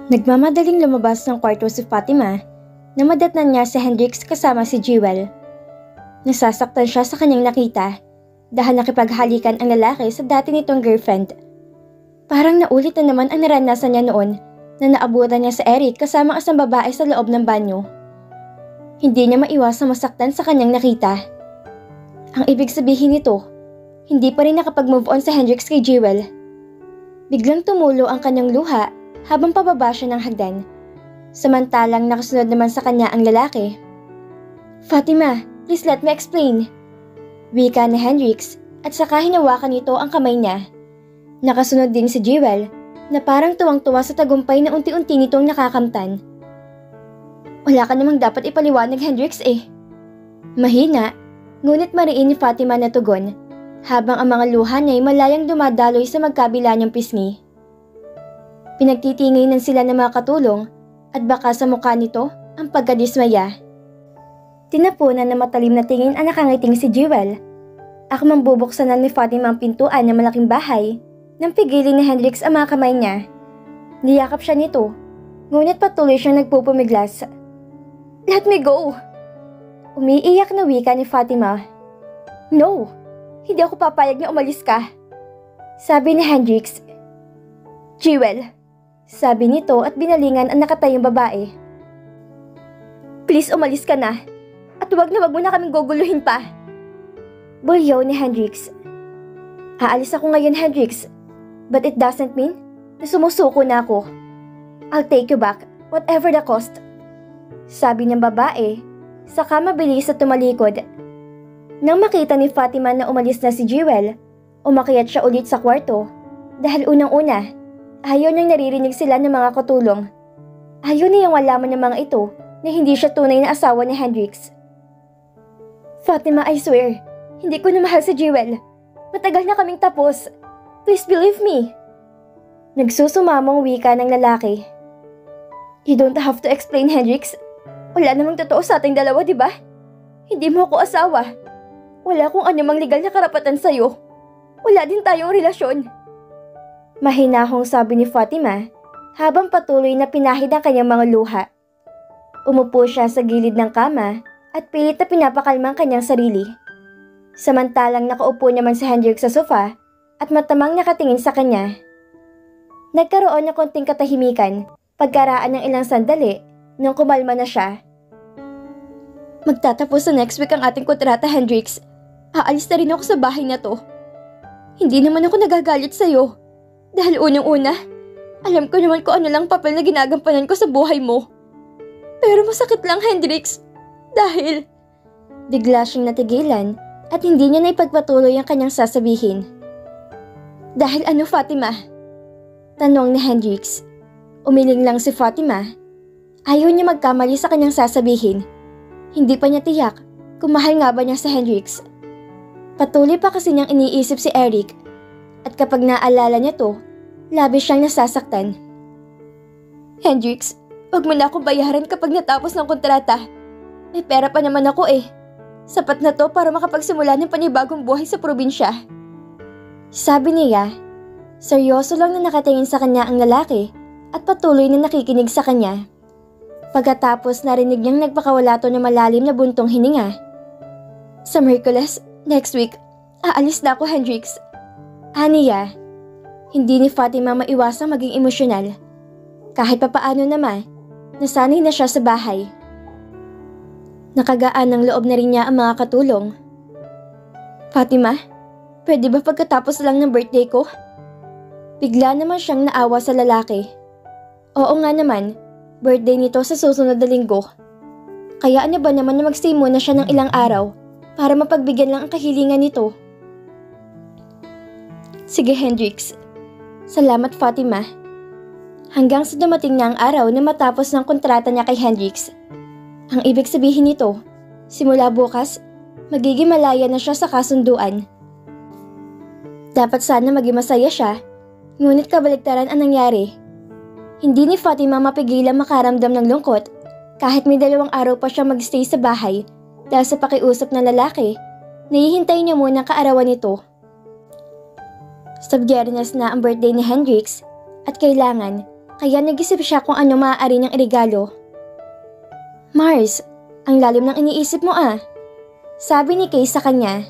Nagmamadaling lumabas ng kwarto si Fatima na madatnan niya si Hendrix kasama si Jewel. Nasasaktan siya sa kanyang nakita dahil nakipaghalikan ang lalaki sa dati nitong girlfriend. Parang naulit na naman ang naranasan niya noon na naabutan niya si Eric kasama ang isang babae sa loob ng banyo. Hindi niya maiwasang masaktan sa kanyang nakita. Ang ibig sabihin nito, hindi pa rin nakapag-move on si Hendrix kay Jewel. Biglang tumulo ang kanyang luha habang pababa siya ng hagdan. Samantalang nakasunod naman sa kanya ang lalaki. "Fatima, please let me explain." Wika ni Hendrix at saka hinawakan nito ang kamay niya. Nakasunod din si Jewel na parang tuwang-tuwa sa tagumpay na unti-unti nitong nakakamtan. "Wala ka namang dapat ipaliwanag, Hendrix eh." Mahina, ngunit mariin ni Fatima na tugon habang ang mga luha niya ay malayang dumadaloy sa magkabila niyang pisngi. Pinagtitinginan sila ng mga katulong at baka sa mukha nito ang pagkadismaya. Tinapunan na matalim na tingin ang nakangiting si Jewel. Akmang bubuksan na ni Fatima ang pintuan ng malaking bahay nang pigilin ni Hendrix ang mga kamay niya. Niyakap siya nito, ngunit patuloy siyang nagpupumiglas. "Let me go!" Umiiyak na wika ni Fatima. "No, hindi ako papayag na umalis ka," sabi ni Hendrix. "Jewel," sabi nito at binalingan ang nakatayong babae. "Please umalis ka na at wag mo na kaming guguluhin pa." Bulyaw ni Hendrix. "Aalis ako ngayon, Hendrix, but it doesn't mean na sumusuko na ako. I'll take you back, whatever the cost," sabi ng babae, saka mabilis at tumalikod. Nang makita ni Fatima na umalis na si Jewel, umakyat siya ulit sa kwarto dahil unang-una, ayaw niyang naririnig sila ng mga katulong. Ayaw niyang malaman ng mga ito na hindi siya tunay na asawa ni Hendrix. "Fatima, I swear, hindi ko na mahal si Jewel. Matagal na kaming tapos. Please believe me." Nagsusumamong wika ng lalaki. "You don't have to explain, Hendrix. Wala namang totoo sa ating dalawa, di ba? Hindi mo ako asawa. Wala akong anumang legal na karapatan sa'yo. Wala din tayong relasyon." Mahinahong sabi ni Fatima habang patuloy na pinahid ang kanyang mga luha. Umupo siya sa gilid ng kama at pilit na pinapakalma ang kanyang sarili. Samantalang nakaupo naman si Hendrix sa sofa at matamang nakatingin sa kanya. Nagkaroon ng konting katahimikan pagkaraan ng ilang sandali nang kumalma na siya. "Magtatapos sa next week ang ating kontrata, Hendrix. Aalis na rin ako sa bahay na to. Hindi naman ako nagagalit sa'yo. Dahil unang-una, alam ko naman kung ano lang papel na ginagampanan ko sa buhay mo. Pero masakit lang, Hendrix. Dahil..." Bigla siyang natigilan at hindi niya naipagpatuloy ang kanyang sasabihin. "Dahil ano, Fatima?" Tanong ni Hendrix. Umiling lang si Fatima. Ayaw niya magkamali sa kanyang sasabihin. Hindi pa niya tiyak kung mahal nga ba niya si Hendrix. Patuloy pa kasi niyang iniisip si Eric. At kapag naalala niya to, labis siyang nasasaktan. "Hendrix, wag mo na akong bayaran kapag natapos ng kontrata. May pera pa naman ako eh. Sapat na to para makapagsimula ng panibagong buhay sa probinsya." Sabi niya. Seryoso lang na nakatingin sa kanya ang lalaki at patuloy na nakikinig sa kanya. Pagkatapos narinig niyang nagpakawala to ng malalim na buntong hininga. "Sa Miyerkules, next week, aalis na ako, Hendrix." Aniya, hindi ni Fatima maiwasang maging emosyonal. Kahit papaano naman, nasanay na siya sa bahay. Nakagaan ng loob na rin niya ang mga katulong. "Fatima, pwede ba pagkatapos lang ng birthday ko?" Bigla naman siyang naawa sa lalaki. Oo nga naman, birthday nito sa susunod na linggo. Kaya ano ba naman na mag-stay muna siya ng ilang araw para mapagbigyan lang ang kahilingan nito. "Sige, Hendrix. Salamat, Fatima." Hanggang sa dumating na ang araw na matapos ng kontrata niya kay Hendrix. Ang ibig sabihin nito, simula bukas, magiging malaya na siya sa kasunduan. Dapat sana maging masaya siya, ngunit kabaligtaran ang nangyari. Hindi ni Fatima mapigilang makaramdam ng lungkot kahit may 2 araw pa siya magstay sa bahay dahil sa pakiusap ng lalaki, nahihintay niya muna ang kaarawan nito. Sa Biyernes na ang birthday ni Hendrix at kailangan kaya nag-isip siya kung ano maaari niyang irigalo. Mars, ang lalim ng iniisip mo ah. Sabi ni Kay sa kanya.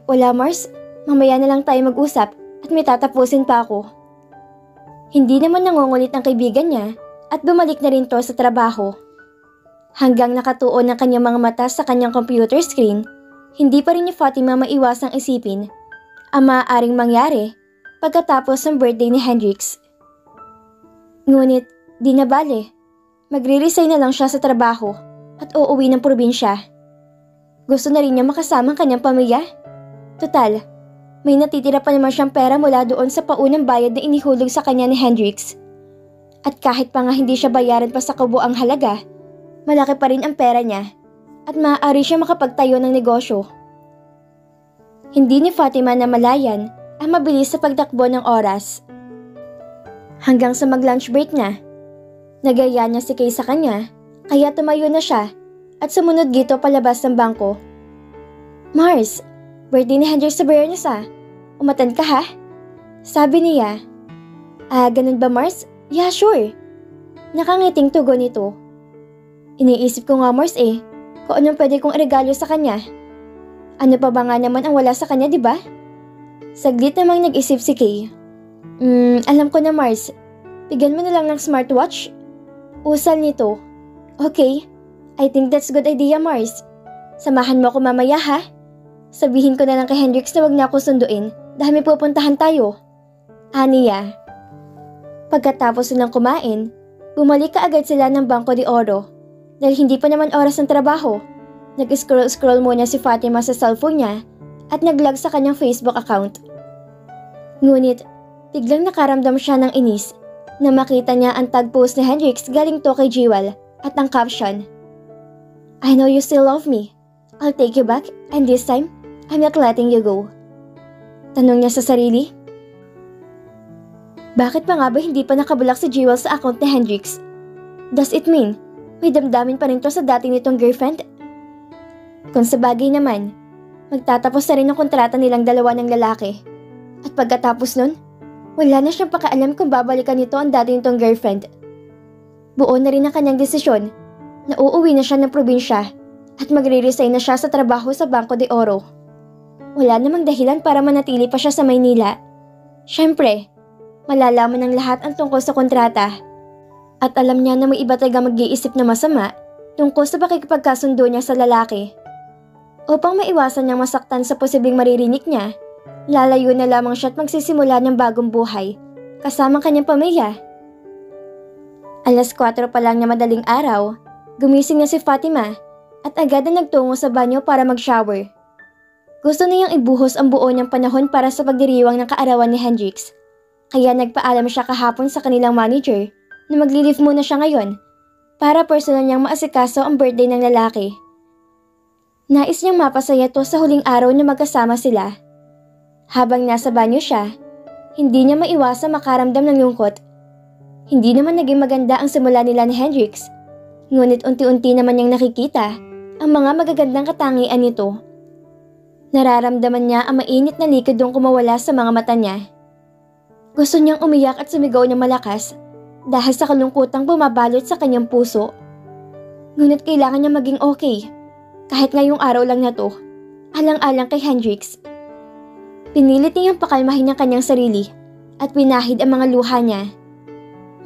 Wala Mars. Mamaya na lang tayo mag-usap at may tatapusin pa ako. Hindi naman nangungulit ang kaibigan niya at bumalik na rin to sa trabaho. Hanggang nakatuon ang kanyang mga mata sa kanyang computer screen, hindi pa rin ni Fatima maiwasang isipin ang maaaring mangyari pagkatapos ng birthday ni Hendrix. Ngunit di na bale, magre-resign na lang siya sa trabaho at uuwi ng probinsya. Gusto na rin niya makasama ang kanyang pamilya. Total, may natitira pa naman siyang pera mula doon sa paunang bayad na inihulog sa kanya ni Hendrix. At kahit pa nga hindi siya bayaran pa sa kabuang halaga, malaki pa rin ang pera niya at maaari siya makapagtayo ng negosyo. Hindi ni Fatima namalayan ang mabilis sa pagtakbo ng oras. Hanggang sa mag-lunch break na, nagaya niya si Kay sa kanya kaya tumayo na siya at sumunod gito palabas ng bangko. Mars, birthday ni Hendrix sa Biyernes ah. Umatan ka ha? Sabi niya. Ganun ba Mars? Yeah, sure. Nakangiting tugon nito. Iniisip ko nga Mars kung anong pwede kong regalo sa kanya. Ano pa ba nga naman ang wala sa kanya, di ba? Saglit namang nag-isip si Kay. Alam ko na Mars. Bigyan mo na lang ng smartwatch. Usal nito. Okay, I think that's good idea Mars. Samahan mo ako mamaya ha? Sabihin ko na lang kay Hendrix na wag na ako sunduin dahil may pupuntahan tayo. Aniya. Pagkatapos nilang kumain, bumalik kaagad sila ng Banco de Oro. Dahil hindi pa naman oras ng trabaho, nag-scroll muna si Fatima sa cellphone niya at nag-log sa kanyang Facebook account. Ngunit, biglang nakaramdam siya ng inis na makita niya ang tag post ni Hendrix galing to kay Jewel at ang caption, I know you still love me. I'll take you back and this time, I'm not letting you go. Tanong niya sa sarili. Bakit pa nga ba hindi pa nakabulak si Jewel sa account ni Hendrix? Does it mean may damdamin pa rin to sa dating nitong girlfriend? Kung sa bagay naman, magtatapos na rin ang kontrata nilang dalawa ng lalaki. At pagkatapos nun, wala na siyang pakaalam kung babalikan nito ang dating nitong girlfriend. Buo na rin ang kanyang desisyon na uuwi na siya ng probinsya at magre-resign na siya sa trabaho sa Banco de Oro. Wala namang dahilan para manatili pa siya sa Maynila. Siyempre, malalaman ng lahat ang tungkol sa kontrata. At alam niya na may iba talaga mag-iisip na masama tungkol sa pakikipagkasundo niya sa lalaki. Upang maiwasan niyang masaktan sa posibleng maririnig niya, lalayo na lamang siya at magsisimula ng bagong buhay, kasama kanyang pamilya. 4:00 pa lang na madaling araw, gumising na si Fatima at agad na nagtungo sa banyo para mag-shower. Gusto niyang ibuhos ang buo niyang panahon para sa pagdiriwang ng kaarawan ni Hendrix, kaya nagpaalam siya kahapon sa kanilang manager na magli-leave muna siya ngayon para personal niyang maasikaso ang birthday ng lalaki. Nais niyang mapasaya to sa huling araw na magkasama sila. Habang nasa banyo siya, hindi niya maiwasang makaramdam ng lungkot. Hindi naman naging maganda ang simula nila ni Hendrix, ngunit unti-unti naman niyang nakikita ang mga magagandang katangian nito. Nararamdaman niya ang mainit na likidong kumawala sa mga mata niya. Gusto niyang umiyak at sumigaw ng malakas dahil sa kalungkutang bumabalot sa kanyang puso. Ngunit kailangan niya maging okay, kahit ngayong araw lang na to, alang-alang kay Hendrix. Pinilit niyang pakalmahin ang kanyang sarili at pinahid ang mga luha niya.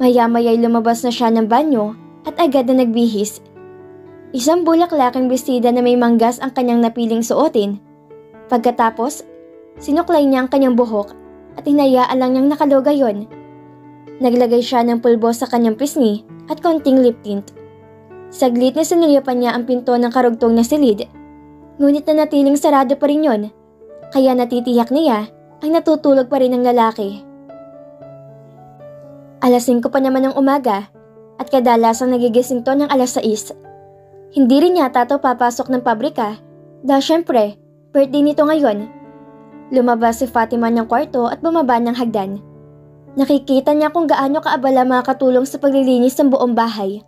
Maya-maya'y lumabas na siya ng banyo at agad na nagbihis. Isang bulaklaking bestida na may manggas ang kanyang napiling suotin. Pagkatapos, sinuklay niya ang kanyang buhok at hinayaan lang niyang nakaloga yon. Naglagay siya ng pulbo sa kanyang pisngi at konting lip tint. Saglit na sinilyapan niya ang pinto ng karugtong na silid, ngunit nanatiling sarado pa rin yon, kaya natitiyak niya ang natutulog pa rin ng lalaki. 5:00 pa naman ng umaga at kadalasang nagigising to ng 6:00. Hindi rin yata to papasok ng pabrika dahil syempre, birthday nito ngayon. Lumabas si Fatima ng kwarto at bumaba ng hagdan. Nakikita niya kung gaano kaabala makakatulong sa paglilinis ng buong bahay.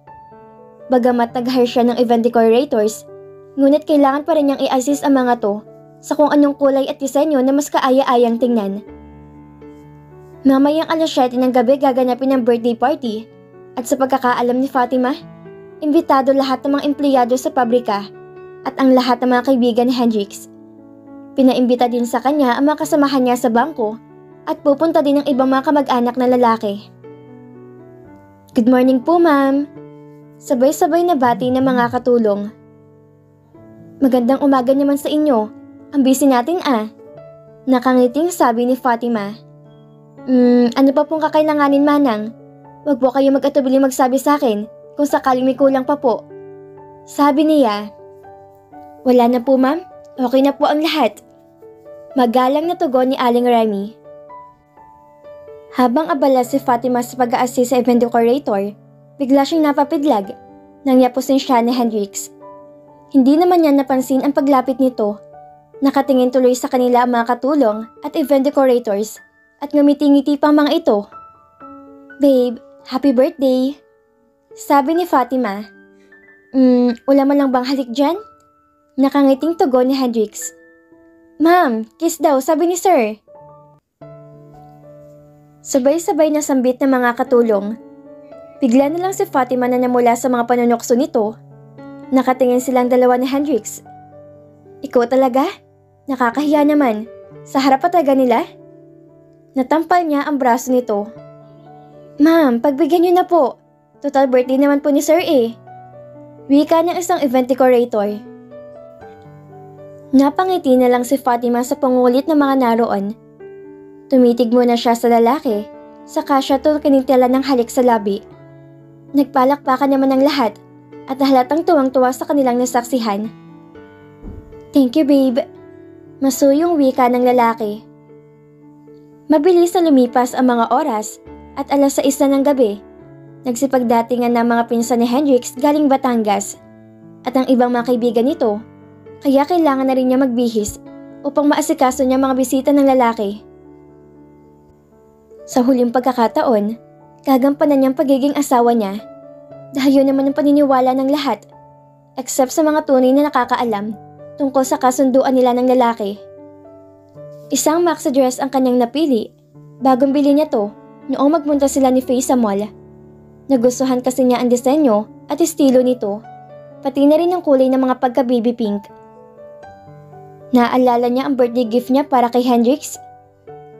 Bagamat nag-hire siya ng event decorators, ngunit kailangan pa rin niyang i-assist ang mga to sa kung anong kulay at disenyo na mas kaaya-ayang tingnan. Mamayang alas 7 ng gabi gaganapin ang birthday party at sa pagkakaalam ni Fatima, imbitado lahat ng mga empleyado sa pabrika at ang lahat ng mga kaibigan ni Hendrix. Pinaimbita din sa kanya ang mga kasamahan niya sa bangko at pupunta din ang ibang mga kamag-anak na lalaki. Good morning po, ma'am. Sabay-sabay na bati ng mga katulong. Magandang umaga naman sa inyo. Ang busy natin Nakangiting sabi ni Fatima. Ano pa pong kakailanganin, manang? Huwag po kayo mag-atubili magsabi sa akin kung sakaling may kulang pa po. Sabi niya. Wala na po, ma'am. Okay na po ang lahat. Magalang na tugon ni Aling Remy. Habang abala si Fatima sa pag-a-assist sa event decorator, bigla siyang napapiglag nang yapusin siya ni Hendrix. Hindi naman niya napansin ang paglapit nito. Nakatingin tuloy sa kanila ang mga katulong at event decorators at ngumiti-ngiti pang mga ito. Babe, happy birthday! Sabi ni Fatima. Wala man lang bang halik dyan? Nakangiting tugon ni Hendrix. Ma'am, kiss daw, sabi ni sir. Sabay-sabay na sambit ng mga katulong. Bigla na lang si Fatima na namula sa mga panunokso nito. Nakatingin silang dalawa ni Hendrix. Ikaw talaga? Nakakahiya naman. Sa harap pa talaga nila? Natampal niya ang braso nito. Ma'am, pagbigyan niyo na po. Total birthday naman po ni Sir Wika ng isang event decorator. Napangiti na lang si Fatima sa pangulit ng mga naroon. Tumitig muna siya sa lalaki, saka siya kinitilan ng halik sa labi. Nagpalakpakan naman ang lahat at halatang tuwang-tuwa sa kanilang nasaksihan. Thank you, babe. Masuyong wika ng lalaki. Mabilis na lumipas ang mga oras at alas 6 na ng gabi. Nagsipagdatingan ng mga pinsan ni Hendrix galing Batangas at ang ibang mga kaibigan nito, kaya kailangan na rin niya magbihis upang maasikaso niya mga bisita ng lalaki. Sa huling pagkakataon, gagampanan niyang pagiging asawa niya dahil yun naman ang paniniwala ng lahat except sa mga tunay na nakakaalam tungkol sa kasunduan nila ng lalaki. Isang maxi dress ang kanyang napili. Bagong bili niya to noong magpunta sila ni Faye sa mall. Nagustuhan kasi niya ang disenyo at estilo nito, pati na rin ang kulay ng mga pagka-baby pink. Naalala niya ang birthday gift niya para kay Hendrix.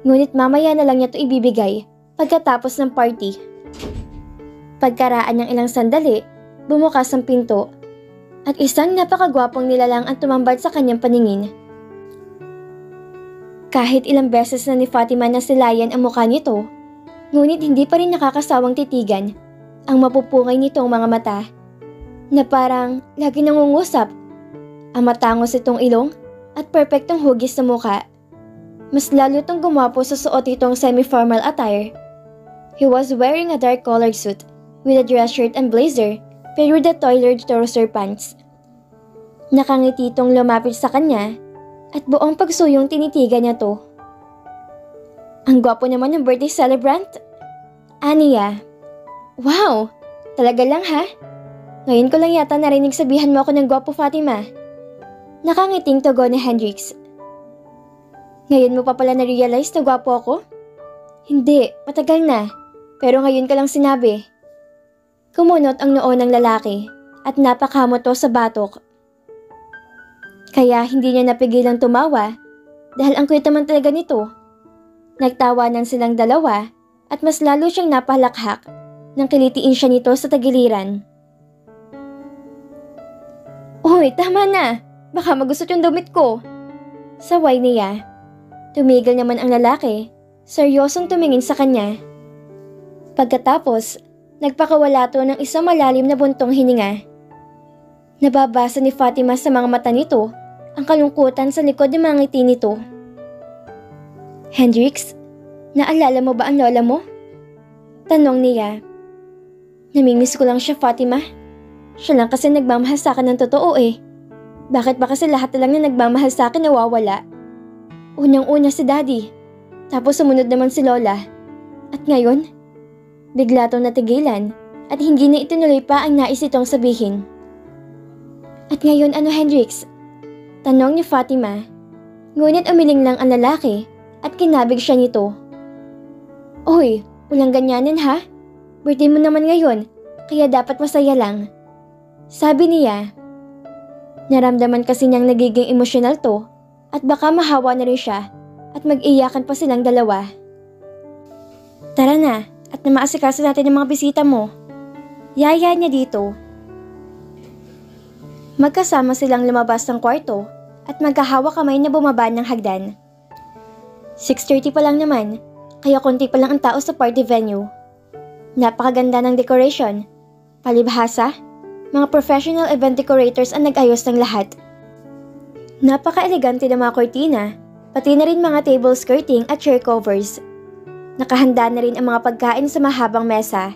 Ngunit mamaya na lang niya to ibibigay pagkatapos ng party. Pagkaraan ng ilang sandali, bumukas ang pinto at isang napakagwapong nilalang ang tumambad sa kanyang paningin. Kahit ilang beses na ni Fatima nasilayan ang mukha nito, ngunit hindi pa rin nakakasawang titigan ang mapupungay nitong mga mata na parang lagi nangungusap. Ang matangos itong ilong at perpektong hugis sa mukha. Mas lalo itong gumapo sa suot itong semi-formal attire. He was wearing a dark colored suit with a dress shirt and blazer paired with a tailored trouser pants. Nakangiti itong lumapit sa kanya at buong pagsuyong tinitigan niya to. Ang gwapo naman ng birthday celebrant. Aniya. Wow! Talaga lang ha? Ngayon ko lang yata narinig sabihan mo ako ng gwapo, Fatima. Nakangiting tugon ni Hendrix. Ngayon mo pa pala na-realize na gwapo ako? Hindi, matagal na. Pero ngayon ka lang sinabi. Kumunot ang noo ng lalaki at napakamot to sa batok. Kaya hindi niya napigilang tumawa dahil ang cute naman talaga nito. Nagtawanan silang dalawa at mas lalo siyang napahalakhak nang kilitiin siya nito sa tagiliran. Uy, tama na! Baka magusot yung damit ko! Saway niya. Tumigil naman ang lalaki, seryosong tumingin sa kanya. Pagkatapos, nagpakawala to ng isang malalim na buntong hininga. Nababasa ni Fatima sa mga mata nito ang kalungkutan sa likod ng mga ngiti nito. Hendrix, naalala mo ba ang lola mo? Tanong niya. Namimiss ko lang siya, Fatima. Siya lang kasi nagmamahal sa akin ng totoo Bakit ba kasi lahat na lang na nagmamahal sa akin nawawala? Unang-una si Daddy, tapos sumunod naman si Lola. At ngayon, bigla itong natigilan at hindi na itinuloy pa ang nais itong sabihin. At ngayon ano, Hendrix? Tanong ni Fatima. Ngunit umiling lang ang lalaki at kinabig siya nito. Oy, walang ganyanin ha? Birthday mo naman ngayon, kaya dapat masaya lang. Sabi niya. Naramdaman kasi niyang nagiging emosyonal to at baka mahawa na rin siya at mag-iyakan pa silang dalawa. Tara na at namaasikaso natin ang mga bisita mo. Yaya niya dito. Magkasama silang lumabas ng kwarto at magkahawa kamay na bumaba ng hagdan. 6:30 pa lang naman, kaya konti pa lang ang tao sa party venue. Napakaganda ng decoration. Palibhasa, mga professional event decorators ang nag-ayos ng lahat. Napaka-elegante ng mga kortina, pati na rin mga table skirting at chair covers. Nakahanda na rin ang mga pagkain sa mahabang mesa.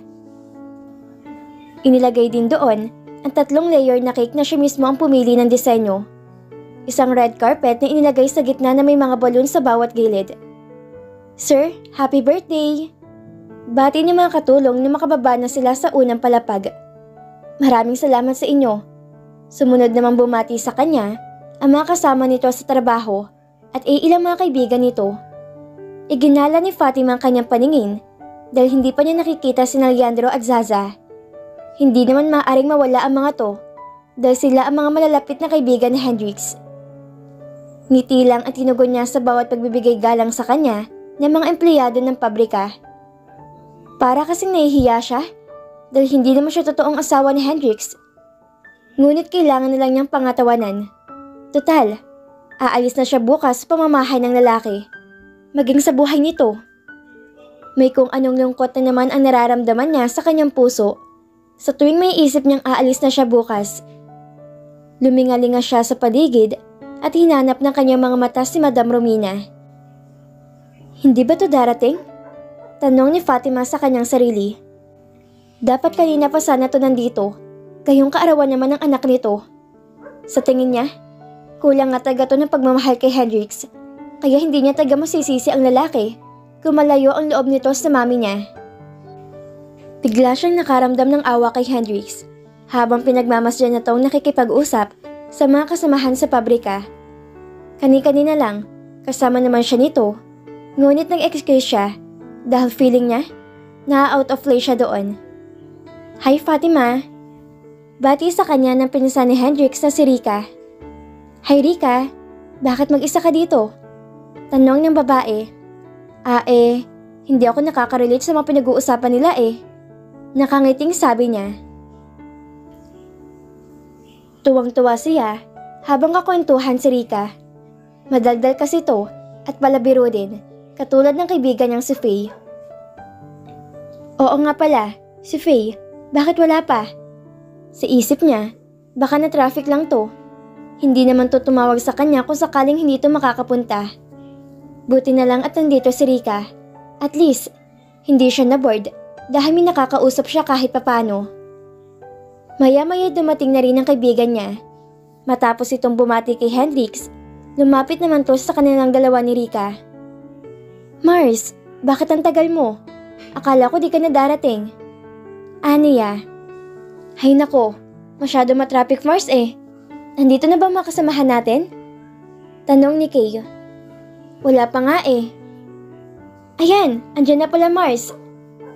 Inilagay din doon ang 3 layer na cake na siya mismo ang pumili ng disenyo. Isang red carpet na inilagay sa gitna na may mga balloon sa bawat gilid. Sir, happy birthday! Bati niya mga katulong na makababa na sila sa unang palapag. Maraming salamat sa inyo. Sumunod naman bumati sa kanya ang mga kasama nito sa trabaho at ilang mga kaibigan nito. Iginala ni Fatima ang kanyang paningin dahil hindi pa niya nakikita si Leandro at Zaza. Hindi naman maaaring mawala ang mga to dahil sila ang mga malalapit na kaibigan ni Hendrix. Ngiti lang at tinugon niya sa bawat pagbibigay galang sa kanya ng mga empleyado ng pabrika. Para kasing nahihiya siya dahil hindi naman siya totoong asawa ni Hendrix. Ngunit kailangan na lang niyang pangatawanan. Total, aalis na siya bukas sa pamamahay ng lalaki. Maging sa buhay nito. May kung anong lungkot na naman ang nararamdaman niya sa kanyang puso sa tuwing may isip niyang aalis na siya bukas. Lumingalinga siya sa paligid at hinanap ng kanyang mga mata si Madam Romina. Hindi ba to darating? Tanong ni Fatima sa kanyang sarili. Dapat kanina pa sana to nandito, gayong kaarawan naman ng anak nito. Sa tingin niya, kulang nga taga to ng pagmamahal kay Hendrix, kaya hindi niya taga masisisi ang lalaki kung malayo ang loob nito sa mami niya. Bigla siyang nakaramdam ng awa kay Hendrix habang pinagmamasdan na tong nakikipag-usap sa mga kasamahan sa pabrika. Kani-kanina lang, kasama naman siya nito, ngunit nag-excuse siya dahil feeling niya na out of place siya doon. Hi Fatima! Bati sa kanya ng pinsan ni Hendrix na si Rika. Hi Rika! Bakit mag-isa ka dito? Tanong ng babae. Hindi ako nakaka-relate sa mga pinag-uusapan nila eh. Nakangiting sabi niya. Tuwang-tuwa siya habang kakwentuhan si Rika. Madaldal kasi to at palabiro din, katulad ng kaibigan niyang si Faye. Oo nga pala, si Faye, bakit wala pa? Sa isip niya, baka na traffic lang to. Hindi naman to tumawag sa kanya kung sakaling hindi to makakapunta. Buti na lang at nandito si Rika. At least, hindi siya na-bored dahil may nakakausap siya kahit papano. Maya-maya dumating na rin ang kaibigan niya. Matapos itong bumati kay Hendrix, lumapit naman to sa kanilang dalawa ni Rika. Mars, bakit ang tagal mo? Akala ko di ka na darating. Aniya. Hay nako, masyado matraffic Mars eh. Nandito na ba mga kasamahan natin? Tanong ni Kay. Wala pa nga eh. Ayan, andyan na pala Mars.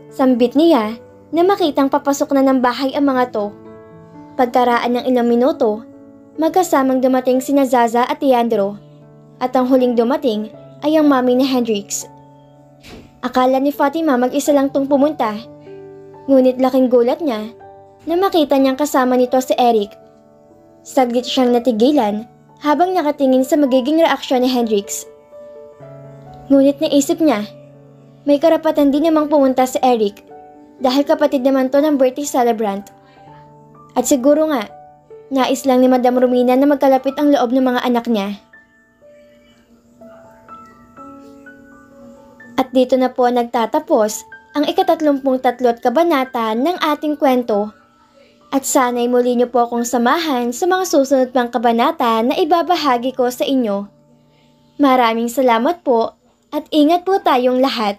Sambit niya na makitang papasok na ng bahay ang mga to. Pagkaraan ng ilang minuto, magkasamang dumating sina Zaza at Leandro. At ang huling dumating ay ang mami ni Hendrix. Akala ni Fatima mag-isa lang tong pumunta. Ngunit laking gulat niya na makita niyang kasama nito si Eric. Saglit siyang natigilan habang nakatingin sa magiging reaksyon ni Hendrix. Ngunit naisip niya, may karapatan din namang pumunta si Eric dahil kapatid naman to ng birthday celebrant. At siguro nga, nais lang ni Madam Romina na magkalapit ang loob ng mga anak niya. At dito na po nagtatapos ang ika-33 kabanata ng ating kwento. At sana'y muli niyo po akong samahan sa mga susunod pang kabanata na ibabahagi ko sa inyo. Maraming salamat po at ingat po tayong lahat.